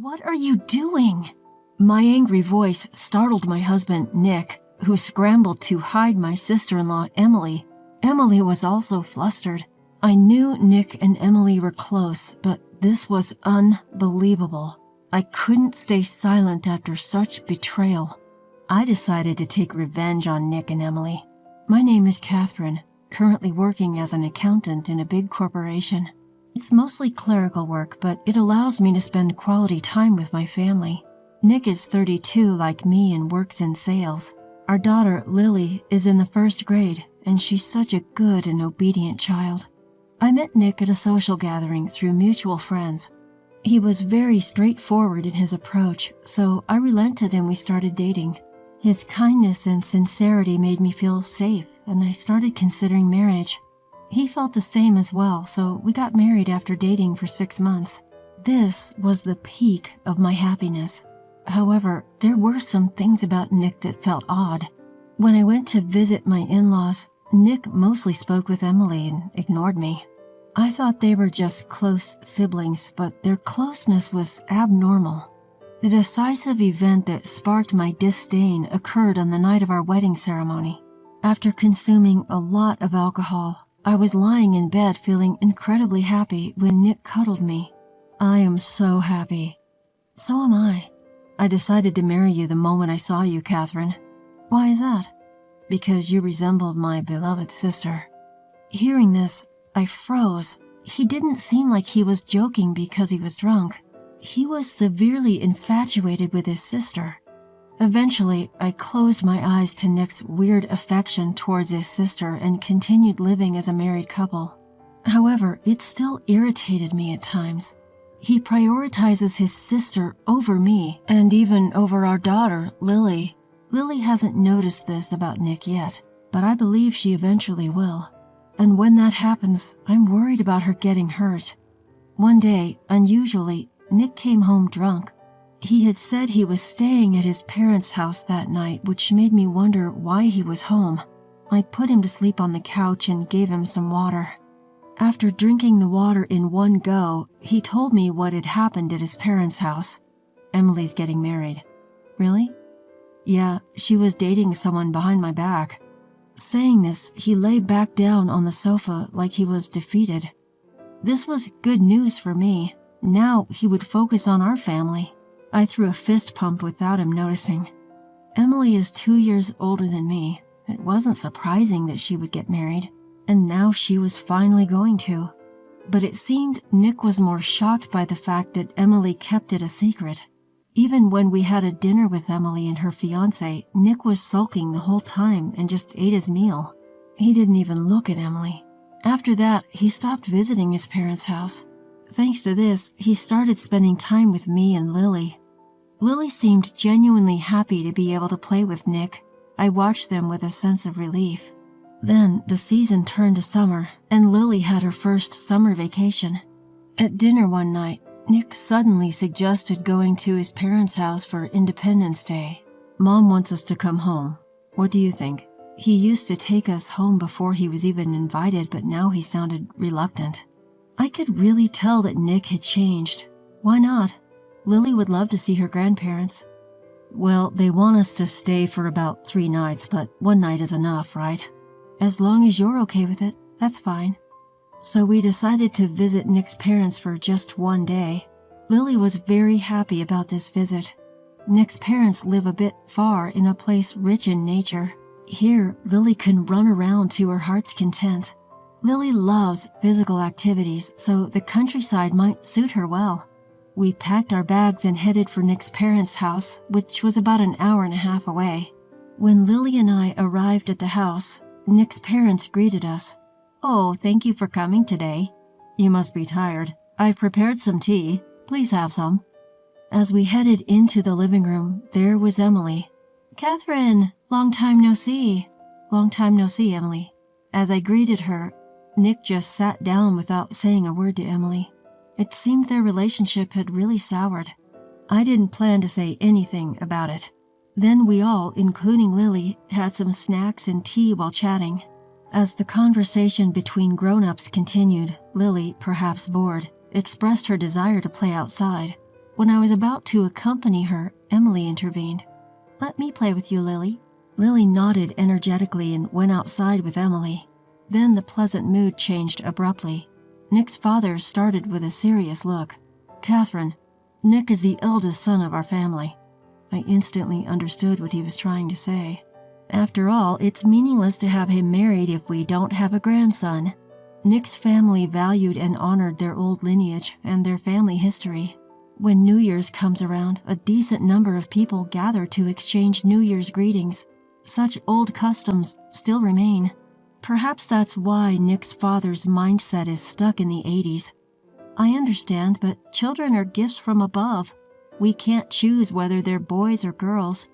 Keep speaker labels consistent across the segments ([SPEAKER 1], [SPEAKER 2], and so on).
[SPEAKER 1] What are you doing? My angry voice startled my husband, Nick, who scrambled to hide my sister-in-law, Emily. Emily was also flustered. I knew Nick and Emily were close, but this was unbelievable. I couldn't stay silent after such betrayal. I decided to take revenge on Nick and Emily. My name is Catherine, currently working as an accountant in a big corporation. It's mostly clerical work, but it allows me to spend quality time with my family. Nick is 32 like me and works in sales. Our daughter, Lily, is in the first grade, and she's such a good and obedient child. I met Nick at a social gathering through mutual friends. He was very straightforward in his approach, so I relented and we started dating. His kindness and sincerity made me feel safe, and I started considering marriage. He felt the same as well, so we got married after dating for 6 months. This was the peak of my happiness. However, there were some things about Nick that felt odd. When I went to visit my in-laws, Nick mostly spoke with Emily and ignored me. I thought they were just close siblings, but their closeness was abnormal. The decisive event that sparked my disdain occurred on the night of our wedding ceremony. After consuming a lot of alcohol, I was lying in bed feeling incredibly happy when Nick cuddled me. I am so happy. So am I. I decided to marry you the moment I saw you, Catherine. Why is that? Because you resembled my beloved sister. Hearing this, I froze. He didn't seem like he was joking because he was drunk. He was severely infatuated with his sister. Eventually, I closed my eyes to Nick's weird affection towards his sister and continued living as a married couple. However, it still irritated me at times. He prioritizes his sister over me and even over our daughter, Lily. Lily hasn't noticed this about Nick yet, but I believe she eventually will. And when that happens, I'm worried about her getting hurt. One day, unusually, Nick came home drunk. He had said he was staying at his parents' house that night, which made me wonder why he was home. I put him to sleep on the couch and gave him some water. After drinking the water in one go, he told me what had happened at his parents' house. Emily's getting married. Really? Yeah, she was dating someone behind my back. Saying this, he lay back down on the sofa like he was defeated. This was good news for me. Now he would focus on our family. I threw a fist pump without him noticing. Emily is 2 years older than me. It wasn't surprising that she would get married, and now she was finally going to. But it seemed Nick was more shocked by the fact that Emily kept it a secret. Even when we had a dinner with Emily and her fiancé, Nick was sulking the whole time and just ate his meal. He didn't even look at Emily. After that, he stopped visiting his parents' house. Thanks to this, he started spending time with me and Lily. Lily seemed genuinely happy to be able to play with Nick. I watched them with a sense of relief. Then the season turned to summer, and Lily had her first summer vacation. At dinner one night, Nick suddenly suggested going to his parents' house for Independence Day. Mom wants us to come home. What do you think? He used to take us home before he was even invited, but now he sounded reluctant. I could really tell that Nick had changed. Why not? Lily would love to see her grandparents. Well, they want us to stay for about 3 nights, but 1 night is enough, right? As long as you're okay with it, that's fine. So we decided to visit Nick's parents for just 1 day. Lily was very happy about this visit. Nick's parents live a bit far in a place rich in nature. Here, Lily can run around to her heart's content. Lily loves physical activities, so the countryside might suit her well. We packed our bags and headed for Nick's parents' house, which was about an hour and a half away. When Lily and I arrived at the house, Nick's parents greeted us. "Oh, thank you for coming today. You must be tired. I've prepared some tea. Please have some." As we headed into the living room, there was Emily. "Catherine, long time no see." "Long time no see, Emily." As I greeted her, Nick just sat down without saying a word to Emily. It seemed their relationship had really soured. I didn't plan to say anything about it. Then we all, including Lily, had some snacks and tea while chatting. As the conversation between grown-ups continued, Lily, perhaps bored, expressed her desire to play outside. When I was about to accompany her, Emily intervened. "Let me play with you, Lily." Lily nodded energetically and went outside with Emily. Then the pleasant mood changed abruptly. Nick's father started with a serious look. "Catherine, Nick is the eldest son of our family." I instantly understood what he was trying to say. After all, it's meaningless to have him married if we don't have a grandson. Nick's family valued and honored their old lineage and their family history. When New Year's comes around, a decent number of people gather to exchange New Year's greetings. Such old customs still remain. Perhaps that's why Nick's father's mindset is stuck in the 80s. I understand, but children are gifts from above. We can't choose whether they're boys or girls.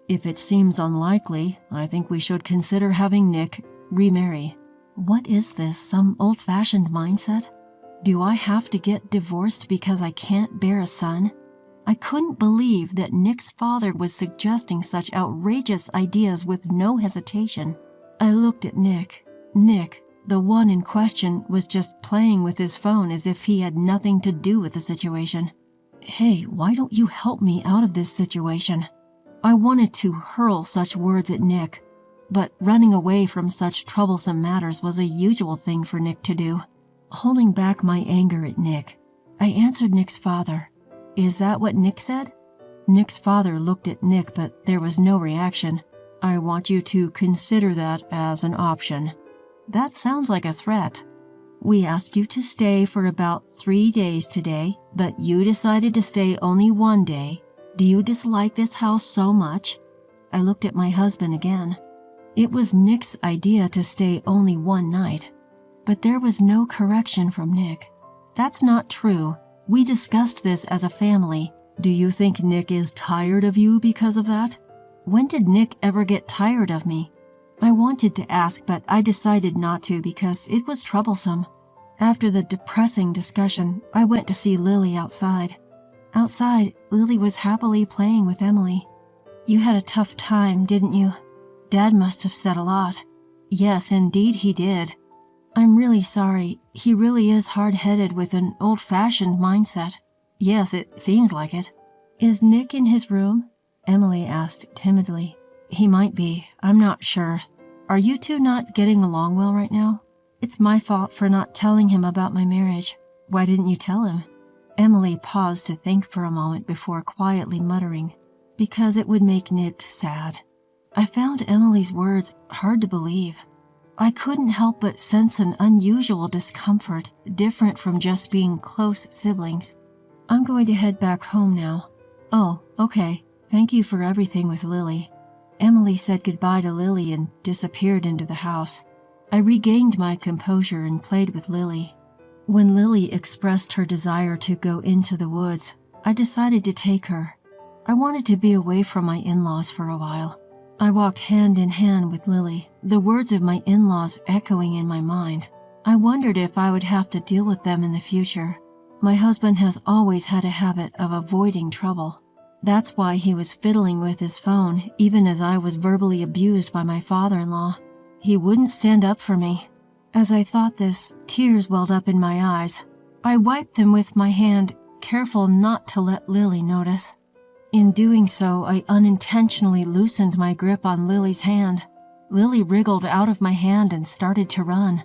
[SPEAKER 1] If it seems unlikely, I think we should consider having Nick remarry. What is this, some old-fashioned mindset? Do I have to get divorced because I can't bear a son? I couldn't believe that Nick's father was suggesting such outrageous ideas with no hesitation. I looked at Nick. Nick, the one in question, was just playing with his phone as if he had nothing to do with the situation. "Hey, why don't you help me out of this situation?" I wanted to hurl such words at Nick, but running away from such troublesome matters was a usual thing for Nick to do. Holding back my anger at Nick, I answered Nick's father. "Is that what Nick said?" Nick's father looked at Nick, but there was no reaction. "I want you to consider that as an option." That sounds like a threat. "We asked you to stay for about 3 days today, but you decided to stay only 1 day. Do you dislike this house so much?" I looked at my husband again. It was Nick's idea to stay only 1 night. But there was no correction from Nick. "That's not true. We discussed this as a family. Do you think Nick is tired of you because of that?" When did Nick ever get tired of me? I wanted to ask, but I decided not to because it was troublesome. After the depressing discussion, I went to see Lily outside. Outside, Lily was happily playing with Emily. "You had a tough time, didn't you? Dad must have said a lot." "Yes, indeed he did." "I'm really sorry. He really is hard-headed with an old-fashioned mindset." "Yes, it seems like it." "Is Nick in his room?" Emily asked timidly. "He might be. I'm not sure. Are you two not getting along well right now? It's my fault for not telling him about my marriage. Why didn't you tell him?" Emily paused to think for a moment before quietly muttering, "Because it would make Nick sad." I found Emily's words hard to believe. I couldn't help but sense an unusual discomfort, different from just being close siblings. "I'm going to head back home now." "Oh, okay. Thank you for everything with Lily." Emily said goodbye to Lily and disappeared into the house. I regained my composure and played with Lily. When Lily expressed her desire to go into the woods, I decided to take her. I wanted to be away from my in-laws for a while. I walked hand in hand with Lily, the words of my in-laws echoing in my mind. I wondered if I would have to deal with them in the future. My husband has always had a habit of avoiding trouble. That's why he was fiddling with his phone, even as I was verbally abused by my father-in-law. He wouldn't stand up for me. As I thought this, tears welled up in my eyes. I wiped them with my hand, careful not to let Lily notice. In doing so, I unintentionally loosened my grip on Lily's hand. Lily wriggled out of my hand and started to run.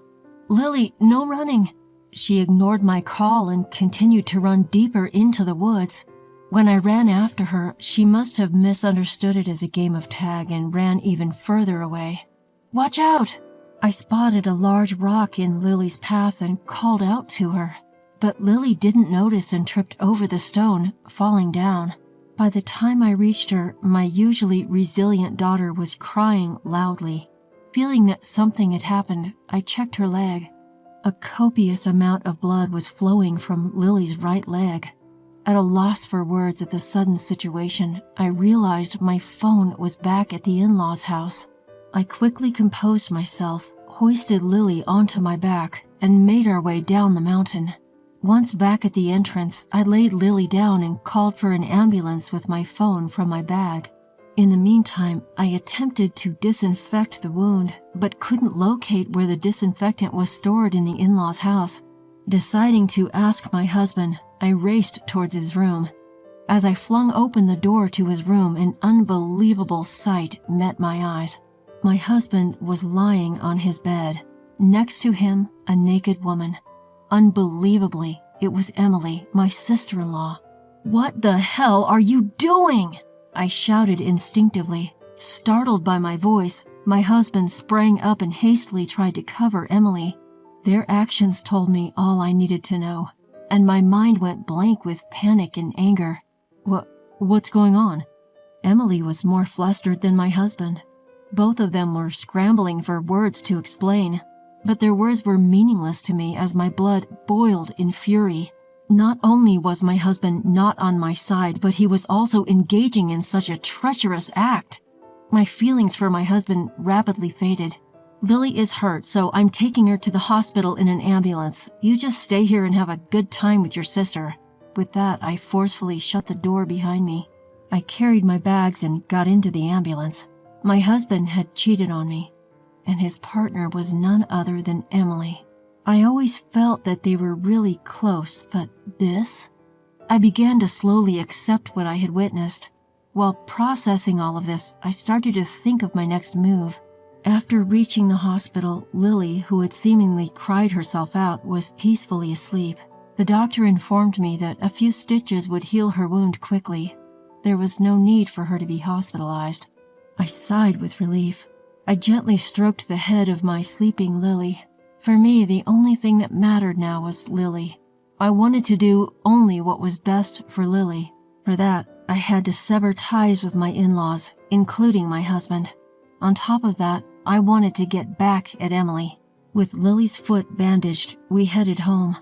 [SPEAKER 1] "Lily, no running!" She ignored my call and continued to run deeper into the woods. When I ran after her, she must have misunderstood it as a game of tag and ran even further away. "Watch out!" I spotted a large rock in Lily's path and called out to her. But Lily didn't notice and tripped over the stone, falling down. By the time I reached her, my usually resilient daughter was crying loudly. Feeling that something had happened, I checked her leg. A copious amount of blood was flowing from Lily's right leg. At a loss for words at the sudden situation, I realized my phone was back at the in-laws' house. I quickly composed myself, hoisted Lily onto my back, and made our way down the mountain. Once back at the entrance, I laid Lily down and called for an ambulance with my phone from my bag. In the meantime, I attempted to disinfect the wound, but couldn't locate where the disinfectant was stored in the in-laws' house. Deciding to ask my husband, I raced towards his room. As I flung open the door to his room, an unbelievable sight met my eyes. My husband was lying on his bed. Next to him, a naked woman. Unbelievably, it was Emily, my sister-in-law. "What the hell are you doing?" I shouted instinctively. Startled by my voice, my husband sprang up and hastily tried to cover Emily. Their actions told me all I needed to know, and my mind went blank with panic and anger. What's going on?" Emily was more flustered than my husband. Both of them were scrambling for words to explain, but their words were meaningless to me as my blood boiled in fury. Not only was my husband not on my side, but he was also engaging in such a treacherous act. My feelings for my husband rapidly faded. "Lily is hurt, so I'm taking her to the hospital in an ambulance. You just stay here and have a good time with your sister." With that, I forcefully shut the door behind me. I carried my bags and got into the ambulance. My husband had cheated on me, and his partner was none other than Emily. I always felt that they were really close, but this? I began to slowly accept what I had witnessed. While processing all of this, I started to think of my next move. After reaching the hospital, Lily, who had seemingly cried herself out, was peacefully asleep. The doctor informed me that a few stitches would heal her wound quickly. There was no need for her to be hospitalized. I sighed with relief. I gently stroked the head of my sleeping Lily. For me, the only thing that mattered now was Lily. I wanted to do only what was best for Lily. For that, I had to sever ties with my in-laws, including my husband. On top of that, I wanted to get back at Emily. With Lily's foot bandaged, we headed home.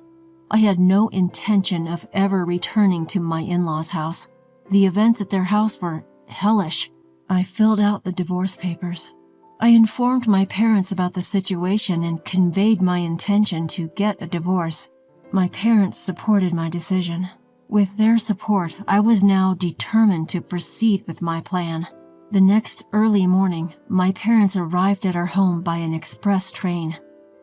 [SPEAKER 1] I had no intention of ever returning to my in-laws' house. The events at their house were hellish. I filled out the divorce papers. I informed my parents about the situation and conveyed my intention to get a divorce. My parents supported my decision. With their support, I was now determined to proceed with my plan. The next early morning, my parents arrived at our home by an express train.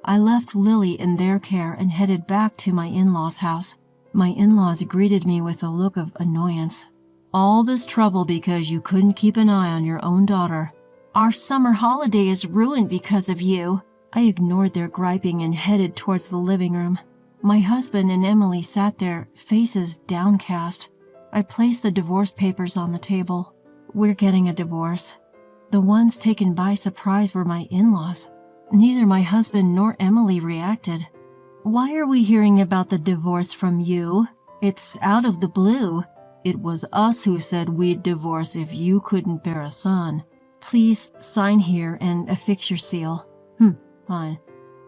[SPEAKER 1] I left Lily in their care and headed back to my in-laws' house. My in-laws greeted me with a look of annoyance. "All this trouble because you couldn't keep an eye on your own daughter. Our summer holiday is ruined because of you." I ignored their griping and headed towards the living room. My husband and Emily sat there, faces downcast. I placed the divorce papers on the table. "We're getting a divorce." The ones taken by surprise were my in-laws. Neither my husband nor Emily reacted. "Why are we hearing about the divorce from you? It's out of the blue." "It was us who said we'd divorce if you couldn't bear a son." "Please sign here and affix your seal." Fine.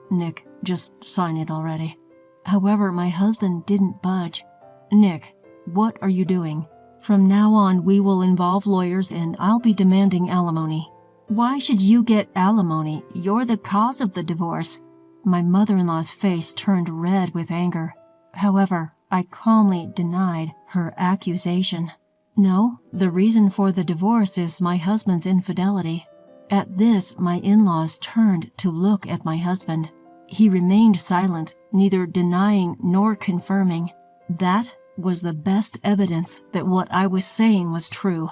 [SPEAKER 1] "Nick, just sign it already." However, my husband didn't budge. "Nick, what are you doing? From now on, we will involve lawyers and I'll be demanding alimony." "Why should you get alimony? You're the cause of the divorce." My mother-in-law's face turned red with anger. However, I calmly denied her accusation. "No, the reason for the divorce is my husband's infidelity." At this, my in-laws turned to look at my husband. He remained silent, neither denying nor confirming. That was the best evidence that what I was saying was true.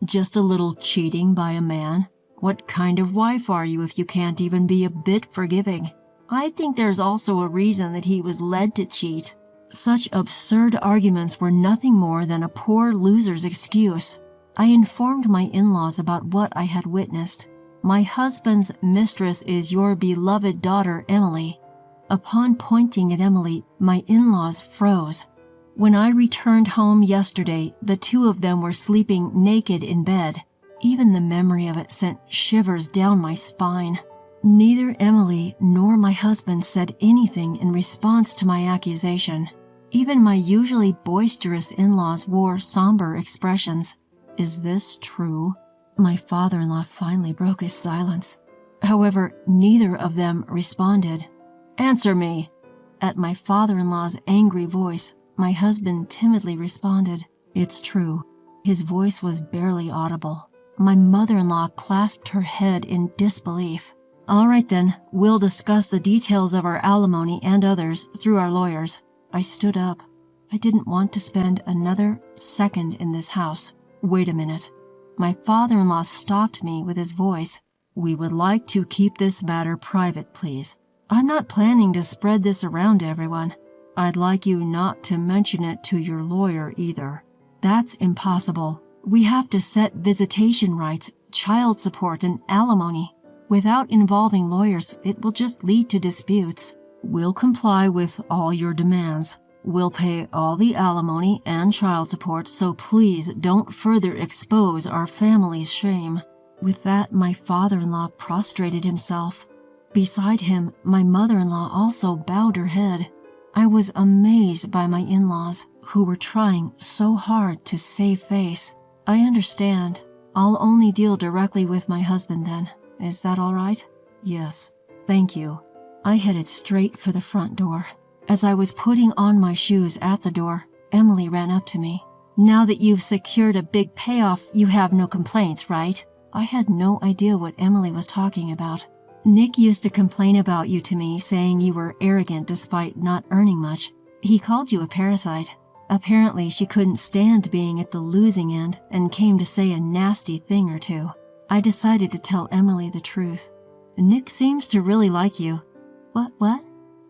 [SPEAKER 1] Just a little cheating by a man? What kind of wife are you if you can't even be a bit forgiving? I think there's also a reason that he was led to cheat. Such absurd arguments were nothing more than a poor loser's excuse. I informed my in-laws about what I had witnessed. "My husband's mistress is your beloved daughter, Emily." Upon pointing at Emily, my in-laws froze. When I returned home yesterday, the two of them were sleeping naked in bed. Even the memory of it sent shivers down my spine. Neither Emily nor my husband said anything in response to my accusation. Even my usually boisterous in-laws wore somber expressions. "Is this true?" My father-in-law finally broke his silence. However, neither of them responded. "Answer me!" At my father-in-law's angry voice, my husband timidly responded, "It's true." His voice was barely audible. My mother-in-law clasped her head in disbelief. "All right then, we'll discuss the details of our alimony and others through our lawyers." I stood up. I didn't want to spend another second in this house. Wait a minute. My father-in-law stopped me with his voice. We would like to keep this matter private, please. I'm not planning to spread this around to everyone. I'd like you not to mention it to your lawyer either. That's impossible. We have to set visitation rights, child support, and alimony. Without involving lawyers, it will just lead to disputes. We'll comply with all your demands. We'll pay all the alimony and child support, so please don't further expose our family's shame. With that, my father-in-law prostrated himself. Beside him, my mother-in-law also bowed her head. I was amazed by my in-laws, who were trying so hard to save face. I understand. I'll only deal directly with my husband then. Is that all right? Yes. Thank you. I headed straight for the front door. As I was putting on my shoes at the door, Emily ran up to me. Now that you've secured a big payoff, you have no complaints, right? I had no idea what Emily was talking about. Nick used to complain about you to me, saying you were arrogant despite not earning much. He called you a parasite. Apparently, she couldn't stand being at the losing end and came to say a nasty thing or two. I decided to tell Emily the truth. Nick seems to really like you. What?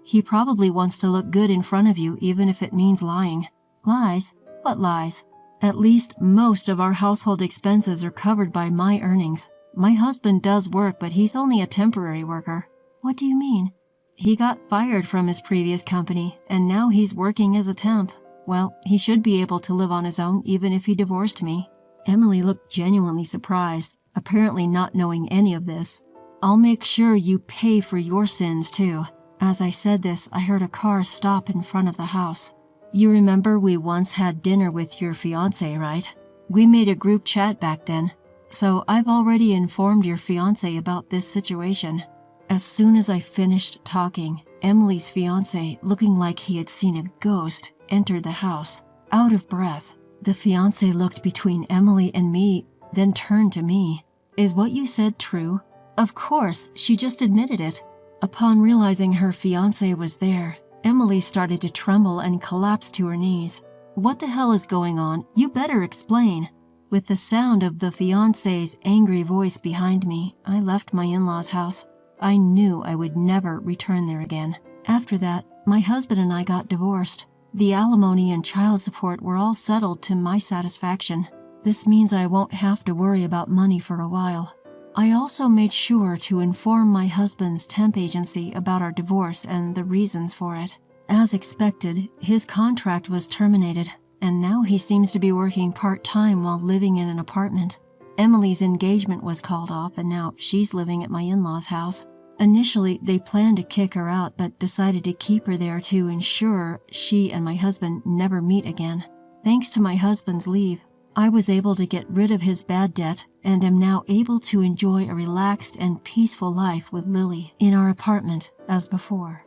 [SPEAKER 1] He probably wants to look good in front of you, even if it means lying. Lies? What lies? At least most of our household expenses are covered by my earnings. My husband does work, but he's only a temporary worker. What do you mean? He got fired from his previous company, and now he's working as a temp. Well, he should be able to live on his own even if he divorced me. Emily looked genuinely surprised, apparently not knowing any of this. I'll make sure you pay for your sins too. As I said this, I heard a car stop in front of the house. You remember we once had dinner with your fiancé, right? We made a group chat back then. So I've already informed your fiancé about this situation. As soon as I finished talking, Emily's fiancé, looking like he had seen a ghost, entered the house, out of breath. The fiancé looked between Emily and me, then turned to me. Is what you said true? Of course, she just admitted it. Upon realizing her fiancé was there, Emily started to tremble and collapsed to her knees. What the hell is going on? You better explain. With the sound of the fiancé's angry voice behind me, I left my in-laws' house. I knew I would never return there again. After that, my husband and I got divorced. The alimony and child support were all settled to my satisfaction. This means I won't have to worry about money for a while. I also made sure to inform my husband's temp agency about our divorce and the reasons for it. As expected, his contract was terminated, and now he seems to be working part-time while living in an apartment. Emily's engagement was called off, and now she's living at my in-laws' house. Initially, they planned to kick her out, but decided to keep her there to ensure she and my husband never meet again. Thanks to my husband's leave, I was able to get rid of his bad debt and am now able to enjoy a relaxed and peaceful life with Lily in our apartment as before.